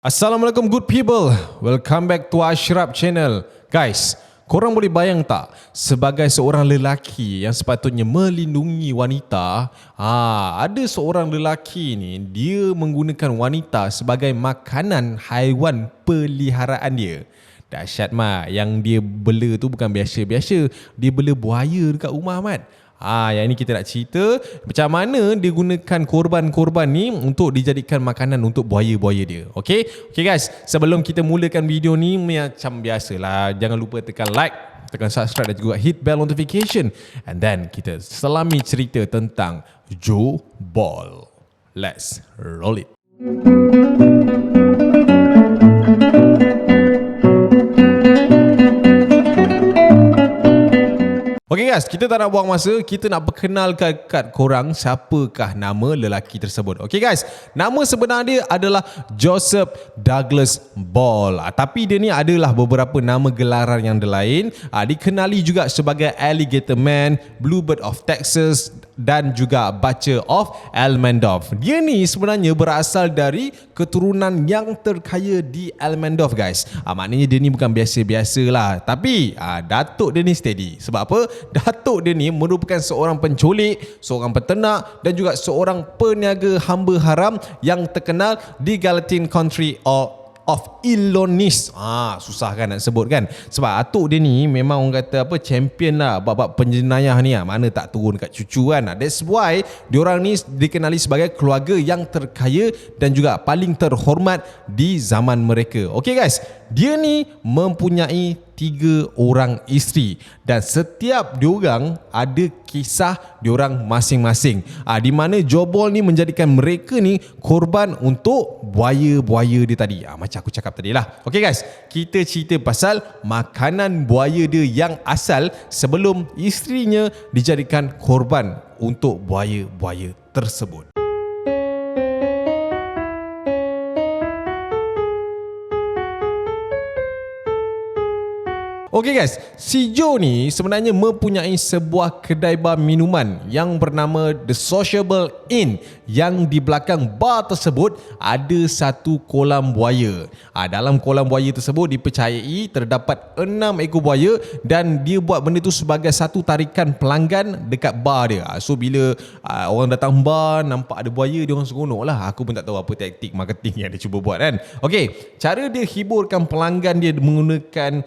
Assalamualaikum good people. Welcome back to Ashraf channel. Guys, korang boleh bayang tak sebagai seorang lelaki yang sepatutnya melindungi wanita, ada seorang lelaki ni dia menggunakan wanita sebagai makanan haiwan peliharaan dia. Dahsyat mat, yang dia bela tu bukan biasa-biasa. Dia bela buaya dekat rumah mat. Yang ini kita nak cerita macam mana dia gunakan korban-korban ni untuk dijadikan makanan untuk buaya-buaya dia. Okay guys, sebelum kita mulakan video ni, macam biasalah, jangan lupa tekan like, tekan subscribe dan juga hit bell notification. And then kita selami cerita tentang Joe Ball. Let's roll it. Okay guys, kita tak nak buang masa, kita nak perkenalkan kat korang siapakah nama lelaki tersebut. Okay guys, nama sebenar dia adalah Joseph Douglas Ball. Tapi dia ni adalah beberapa nama gelaran yang lain. Dikenali juga sebagai Alligator Man, Bluebird of Texas dan juga Butcher of Elmendorf. Dia ni sebenarnya berasal dari keturunan yang terkaya di Elmendorf guys. Maknanya dia ni bukan biasa-biasa lah. Tapi datuk dia ni steady. Sebab apa? Datuk dia ni merupakan seorang penculik, seorang peternak dan juga seorang peniaga hamba haram yang terkenal di Gallatin Country of Illinois. Susah kan nak sebut kan. Sebab atuk dia ni memang orang kata apa, champion lah bab-bab penjenayah ni. Mana tak turun kat cucu kan. That's why diorang ni dikenali sebagai keluarga yang terkaya dan juga paling terhormat di zaman mereka. Okay guys, dia ni mempunyai 3 orang isteri dan setiap diorang ada kisah diorang masing-masing. Di mana Joe Ball ni menjadikan mereka ni korban untuk buaya-buaya dia tadi. Macam aku cakap tadi lah. Okay guys, kita cerita pasal makanan buaya dia yang asal sebelum isterinya dijadikan korban untuk buaya-buaya tersebut. Okay guys, si Joe ni sebenarnya mempunyai sebuah kedai bar minuman yang bernama The Sociable Inn, yang di belakang bar tersebut ada satu kolam buaya. Dalam kolam buaya tersebut dipercayai terdapat 6 ekor buaya dan dia buat benda tu sebagai satu tarikan pelanggan dekat bar dia. So bila orang datang bar nampak ada buaya, dia orang seronok lah. Aku pun tak tahu apa taktik marketing yang dia cuba buat kan. Okay, cara dia hiburkan pelanggan dia menggunakan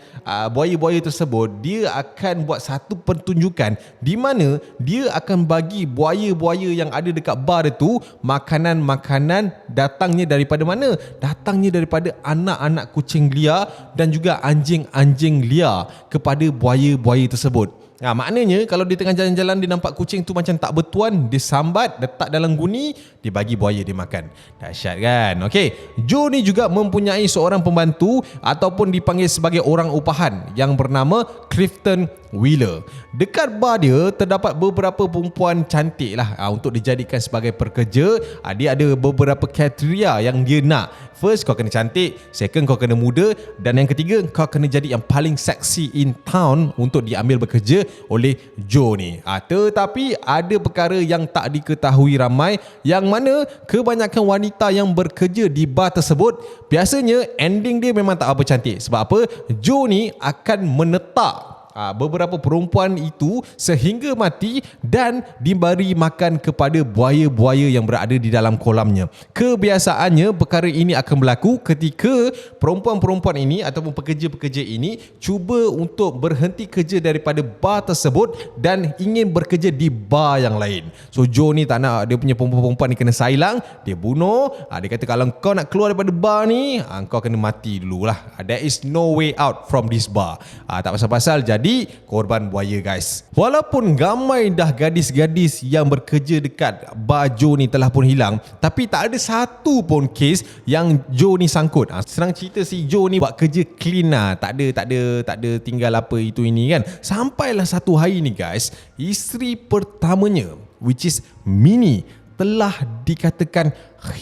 buaya-buaya tersebut, dia akan buat satu pertunjukan di mana dia akan bagi buaya-buaya yang ada dekat bar itu makanan-makanan. Datangnya daripada mana? Datangnya daripada anak-anak kucing liar dan juga anjing-anjing liar kepada buaya-buaya tersebut. Maknanya kalau di tengah jalan-jalan dia nampak kucing tu macam tak bertuan, dia sambat, letak dalam guni, dia bagi buaya dia makan. Dahsyat kan? Okay, Joe ni juga mempunyai seorang pembantu ataupun dipanggil sebagai orang upahan yang bernama Clifton Wheeler. Dekat bar dia terdapat beberapa perempuan cantik lah untuk dijadikan sebagai pekerja. Dia ada beberapa kriteria yang dia nak. First, kau kena cantik. Second, kau kena muda. Dan yang ketiga, kau kena jadi yang paling seksi in town untuk diambil bekerja oleh Joe ni. Tetapi ada perkara yang tak diketahui ramai, yang mana kebanyakan wanita yang bekerja di bar tersebut biasanya ending dia memang tak apa cantik. Sebab apa? Joe ni akan menetak beberapa perempuan itu sehingga mati dan diberi makan kepada buaya-buaya yang berada di dalam kolamnya. Kebiasaannya perkara ini akan berlaku ketika perempuan-perempuan ini ataupun pekerja-pekerja ini cuba untuk berhenti kerja daripada bar tersebut dan ingin bekerja di bar yang lain. So Joe ni tak nak dia punya perempuan-perempuan ni kena sailang, dia bunuh. Dia kata kalau kau nak keluar daripada bar ni, kau kena mati dululah. There is no way out from this bar. Tak pasal-pasal jadi korban buaya guys. Walaupun ramai dah gadis-gadis yang bekerja dekat bar Joe ni telah pun hilang, tapi tak ada satu pun kes yang Joe ni sangkut. Senang cerita, si Joe ni buat kerja clean lah. Tak ada tinggal apa itu ini kan. Sampailah satu hari ni guys, isteri pertamanya which is Minnie telah dikatakan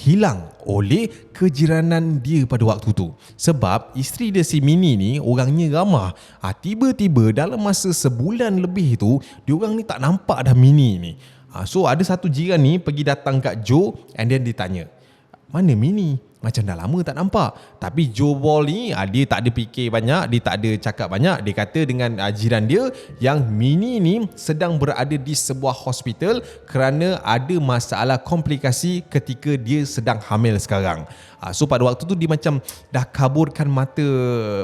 hilang oleh kejiranan dia pada waktu tu. Sebab isteri dia si Minnie ni orangnya ramah. Tiba-tiba dalam masa sebulan lebih tu, diorang ni tak nampak dah Minnie ni. So ada satu jiran ni pergi datang kat Joe and then dia tanya, mana Minnie? macam dah lama tak nampak. Tapi Joe Ball ni dia tak ada fikir banyak, dia tak ada cakap banyak. Dia kata dengan jiran dia yang Minnie ni sedang berada di sebuah hospital kerana ada masalah komplikasi ketika dia sedang hamil sekarang. So pada waktu tu dia macam dah kaburkan mata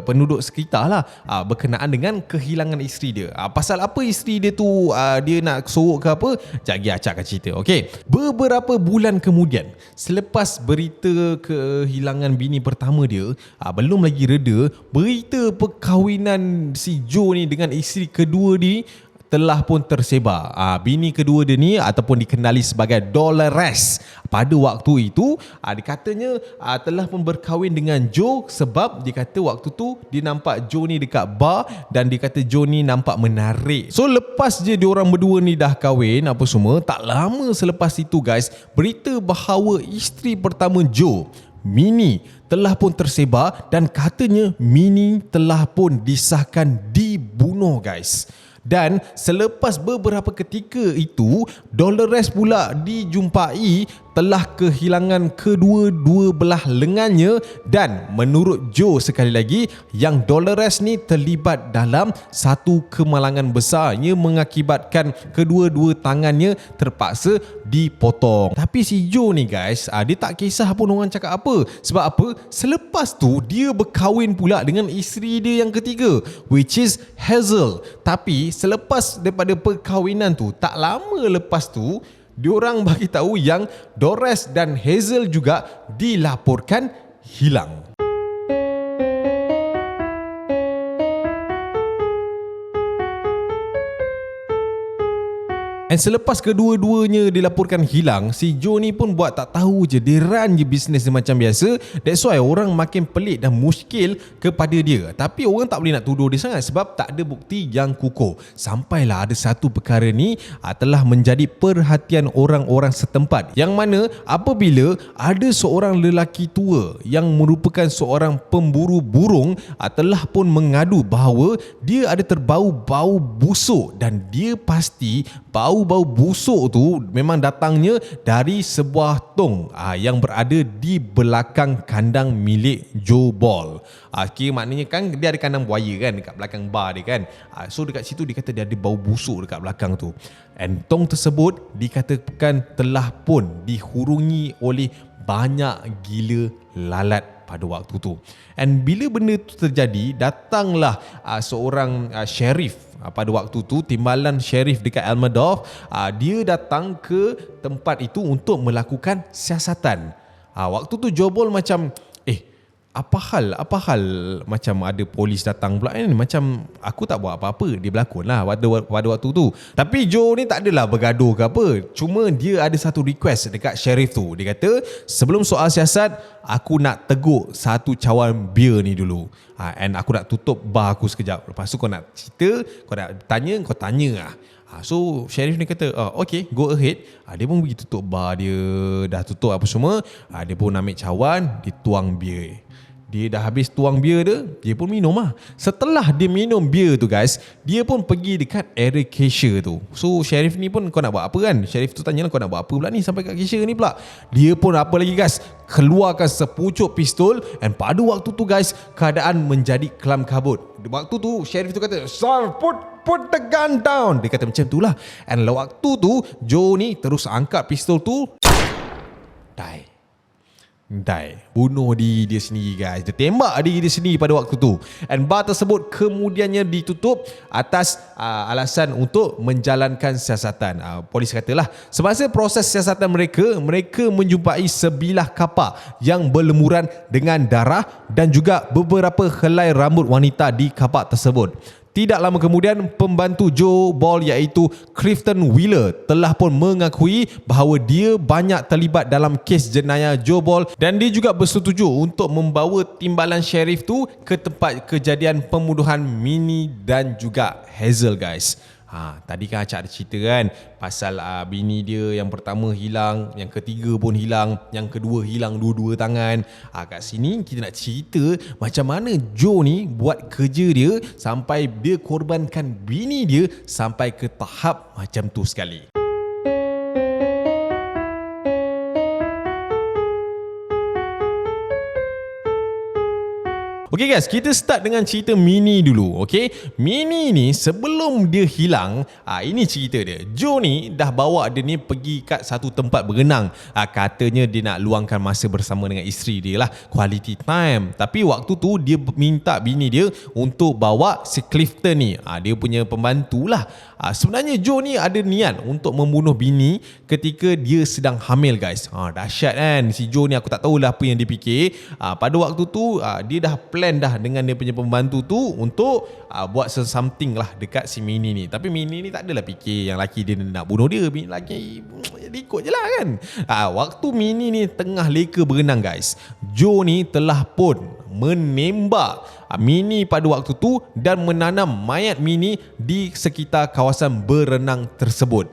penduduk sekitar lah berkenaan dengan kehilangan isteri dia. Pasal apa isteri dia tu dia nak sorok ke apa? Sekejap lagi Acak akan cerita. Okay. Beberapa bulan kemudian, selepas berita kehilangan bini pertama dia belum lagi reda, berita perkahwinan si Joe ni dengan isteri kedua dia telah pun tersebar. Bini kedua dia ni ataupun dikenali sebagai Dolores pada waktu itu dikatanya telah pun berkahwin dengan Joe sebab dia kata waktu tu dia nampak Joe ni dekat bar dan dia kata Joe ni nampak menarik. So lepas je diorang berdua ni dah kahwin apa semua, tak lama selepas itu guys, berita bahawa isteri pertama Joe, Minnie, telah pun tersebar dan katanya Minnie telah pun disahkan dibunuh guys. Dan selepas beberapa ketika itu, Dolores pula dijumpai telah kehilangan kedua-dua belah lengannya dan menurut Joe sekali lagi yang Dolores ni terlibat dalam satu kemalangan besar yang mengakibatkan kedua-dua tangannya terpaksa dipotong. Tapi si Joe ni guys, dia tak kisah pun orang cakap apa. Sebab apa? Selepas tu dia berkahwin pula dengan isteri dia yang ketiga, which is Hazel. Tapi selepas daripada perkahwinan tu, tak lama lepas tu diorang bagi tahu yang Dolores dan Hazel juga dilaporkan hilang. Dan selepas kedua-duanya dilaporkan hilang, si Joe ni pun buat tak tahu je, dia run je bisnes dia macam biasa. That's why orang makin pelik dan muskil kepada dia. Tapi orang tak boleh nak tuduh dia sangat sebab tak ada bukti yang kukuh. Sampailah ada satu perkara ni telah menjadi perhatian orang-orang setempat, yang mana apabila ada seorang lelaki tua yang merupakan seorang pemburu burung telah pun mengadu bahawa dia ada terbau bau busuk dan dia pasti bau busuk tu memang datangnya dari sebuah tong yang berada di belakang kandang milik Joe Ball. Kira maknanya kan dia ada kandang buaya kan dekat belakang bar dia kan. So dekat situ dia kata dia ada bau busuk dekat belakang tu. And tong tersebut dikatakan telah pun dihurungi oleh banyak gila lalat pada waktu tu. And bila benda tu terjadi, datanglah seorang sheriff pada waktu tu, timbalan sheriff dekat Elmendorf. Dia datang ke tempat itu untuk melakukan siasatan. Waktu tu Joe Ball macam apa hal macam ada polis datang pula ni, macam aku tak buat apa-apa. Dia berlakon lah pada waktu tu. Tapi Joe ni tak adalah bergaduh ke apa, cuma dia ada satu request dekat sheriff tu. Dia kata sebelum soal siasat, aku nak teguk satu cawan bir ni dulu, and aku nak tutup bar aku sekejap. Lepas tu kau nak cerita, kau nak tanya, kau tanya lah. So sheriff ni kata okay, go ahead. Dia pun pergi tutup bar dia, dah tutup apa semua. Dia pun ambil cawan, dia tuang bir. Dia dah habis tuang bir dia pun minum lah. Setelah dia minum bir tu guys, dia pun pergi dekat area cashier tu. So sheriff ni pun, kau nak buat apa kan? Sheriff tu tanya lah, kau nak buat apa pula ni sampai kat cashier ni pula? Dia pun apa lagi guys, keluarkan sepucuk pistol. And pada waktu tu guys, keadaan menjadi kelam kabut. Waktu tu sheriff tu kata, "Sir, put the gun down." Dia kata macam tu lah. And waktu tu Joe ni terus angkat pistol tu, bunuh diri dia sendiri guys. Dia tembak diri dia sendiri pada waktu tu. And bar tersebut kemudiannya ditutup atas alasan untuk menjalankan siasatan. Polis katalah semasa proses siasatan mereka menjumpai sebilah kapak yang berlemuran dengan darah dan juga beberapa helai rambut wanita di kapak tersebut. Tidak lama kemudian, pembantu Joe Ball iaitu Clifton Wheeler telah pun mengakui bahawa dia banyak terlibat dalam kes jenayah Joe Ball dan dia juga bersetuju untuk membawa timbalan sheriff tu ke tempat kejadian pembunuhan Minnie dan juga Hazel guys. Tadi kan Acak ada cerita kan pasal bini dia yang pertama hilang, yang ketiga pun hilang, yang kedua hilang dua-dua tangan. Kat sini kita nak cerita macam mana Joe ni buat kerja dia sampai dia korbankan bini dia sampai ke tahap macam tu sekali. Okay guys, kita start dengan cerita Mini dulu. Okay, Mini ni sebelum dia hilang, ini cerita dia. Joe ni dah bawa dia ni pergi kat satu tempat berenang. Katanya dia nak luangkan masa bersama dengan isteri dia lah, quality time. Tapi waktu tu dia minta bini dia untuk bawa si Clifton ni, dia punya pembantu lah. Sebenarnya Joe ni ada niat untuk membunuh bini ketika dia sedang hamil guys. Dahsyat kan, si Joe ni aku tak tahulah apa yang dia fikir. Pada waktu tu dia dah plan dah dengan dia punya pembantu tu untuk buat something lah dekat si Mini ni. Tapi Mini ni tak adalah fikir yang laki dia nak bunuh dia. Laki ikut je lah kan. Waktu Mini ni tengah leka berenang guys, Joe ni telah pun menembak Mini pada waktu tu dan menanam mayat Mini di sekitar kawasan berenang tersebut.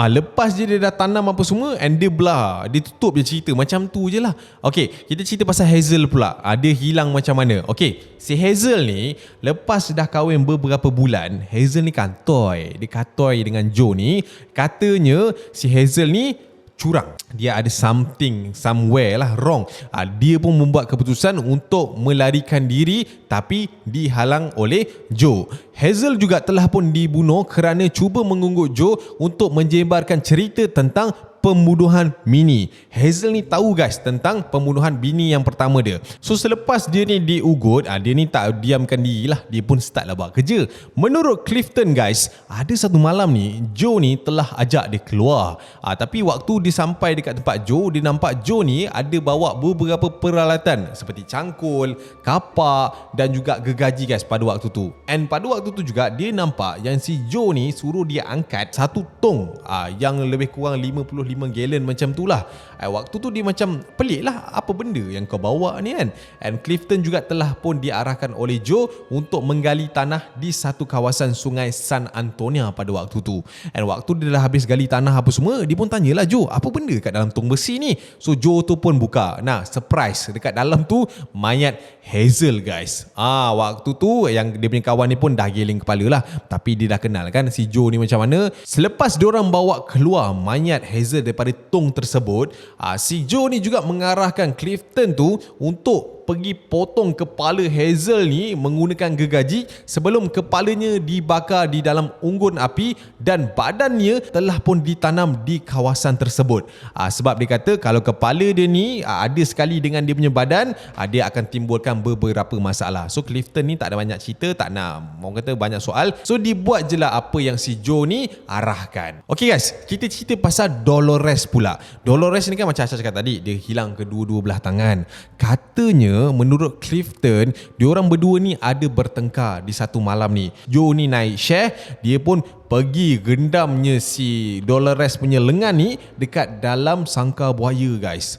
Lepas dia dah tanam apa semua, and dia belah, dia tutup je cerita macam tu je lah. Okay, kita cerita pasal Hazel pula. Dia hilang macam mana. Okay, si Hazel ni lepas dah kahwin beberapa bulan, Hazel ni kantoi. Dia kantoi dengan Joe ni. Katanya si Hazel ni curang. Dia ada something somewhere lah wrong. Dia pun membuat keputusan untuk melarikan diri tapi dihalang oleh Joe. Hazel juga telah pun dibunuh kerana cuba mengunggut Joe untuk menjebarkan cerita tentang pembunuhan Mini. Hazel ni tahu guys tentang pembunuhan bini yang pertama dia. So selepas dia ni diugut, dia ni tak diamkan diri lah. Dia pun start lah buat kerja. Menurut Clifton guys, ada satu malam ni Joe ni telah ajak dia keluar. Tapi waktu dia sampai dekat tempat Joe, dia nampak Joe ni ada bawa beberapa peralatan seperti cangkul, kapak dan juga gergaji guys pada waktu tu. And pada waktu tu juga dia nampak yang si Joe ni suruh dia angkat satu tong yang lebih kurang 55 gallon macam tu lah. Waktu tu dia macam pelik lah, apa benda yang kau bawa ni kan. And Clifton juga telah pun diarahkan oleh Joe untuk menggali tanah di satu kawasan sungai San Antonio pada waktu tu. And waktu dia dah habis gali tanah apa semua, dia pun tanyalah Joe, apa benda kat dalam tong besi ni. So Joe tu pun buka. Nah, surprise, dekat dalam tu mayat Hazel guys. Waktu tu yang dia punya kawan ni pun dah geling kepala lah. Tapi dia dah kenal kan si Joe ni macam mana. Selepas diorang bawa keluar mayat Hazel daripada tong tersebut, si Joe ni juga mengarahkan Clifton tu untuk pergi potong kepala Hazel ni menggunakan gergaji sebelum kepalanya dibakar di dalam unggun api dan badannya telah pun ditanam di kawasan tersebut. Sebab dia kata kalau kepala dia ni ada sekali dengan dia punya badan, dia akan timbulkan beberapa masalah. So Clifton ni tak ada banyak cerita, tak nak orang kata banyak soal. So dibuat je lah apa yang si Joe ni arahkan. Okay guys, kita cerita pasal Dolores pula. Dolores ni kan macam Asha cakap tadi, dia hilang kedua-dua belah tangan. Katanya menurut Clifton, diorang berdua ni ada bertengkar di satu malam ni. Joe ni naik share, dia pun pergi gendamnya si Dolores punya lengan ni dekat dalam sangkar buaya guys.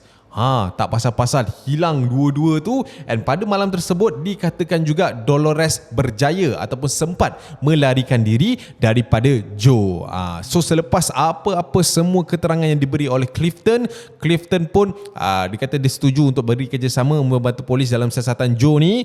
Tak pasal-pasal hilang dua-dua tu. And pada malam tersebut dikatakan juga Dolores berjaya ataupun sempat melarikan diri daripada Joe. So selepas apa-apa semua keterangan yang diberi oleh Clifton pun dikata dia setuju untuk beri kerjasama membantu polis dalam siasatan Joe ni.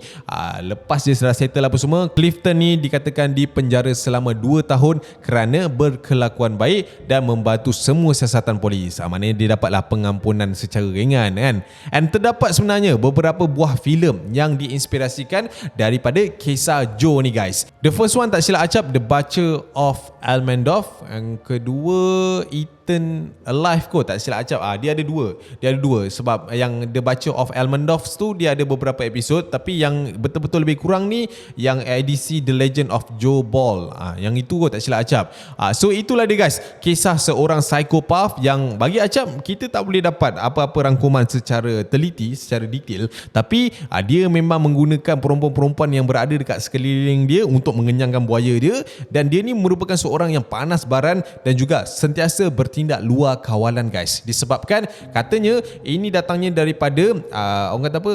Lepas dia dah settle apa semua, Clifton ni dikatakan dipenjara selama 2 tahun kerana berkelakuan baik dan membantu semua siasatan polis. Maknanya dia dapatlah pengampunan secara ringan kan. And terdapat sebenarnya beberapa buah filem yang diinspirasikan daripada kisah Joe ni guys. The first one tak silap acap, The Butcher of Elmendorf. Yang kedua Eaten Alive kot, tak silap acap. Dia ada dua sebab yang The Butcher of Elmendorf tu dia ada beberapa episod, tapi yang betul-betul lebih kurang ni yang edisi The Legend of Joe Ball. Yang itu kot tak silap acap. So itulah dia guys, kisah seorang psikopat yang bagi acap kita tak boleh dapat apa-apa rangkuman secara teliti, secara detail, tapi dia memang menggunakan perempuan-perempuan yang berada dekat sekeliling dia untuk mengenyangkan buaya dia. Dan dia ni merupakan seorang yang panas baran dan juga sentiasa bertindak luar kawalan guys. Disebabkan katanya ini datangnya daripada orang kata apa,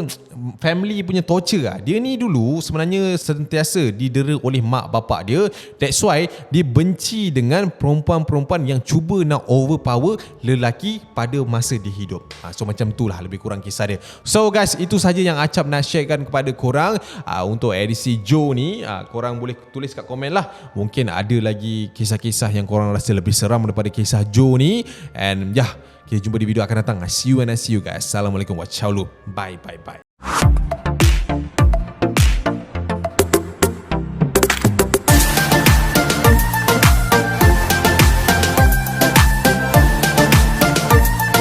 family punya torture. Dia ni dulu sebenarnya sentiasa didera oleh mak bapak dia. That's why dia benci dengan perempuan-perempuan yang cuba nak overpower lelaki pada masa dia hidup. So macam itulah lebih kurang kisah dia. So guys, itu saja yang Acap nak sharekan kepada korang untuk edisi Joe ni. Korang boleh tulis kat komen lah, mungkin ada lagi kisah-kisah yang korang rasa lebih seram daripada kisah Joe ni. And kita jumpa di video akan datang. I see you and I see you guys. Assalamualaikum warahmatullahi wabarakatuh. Bye.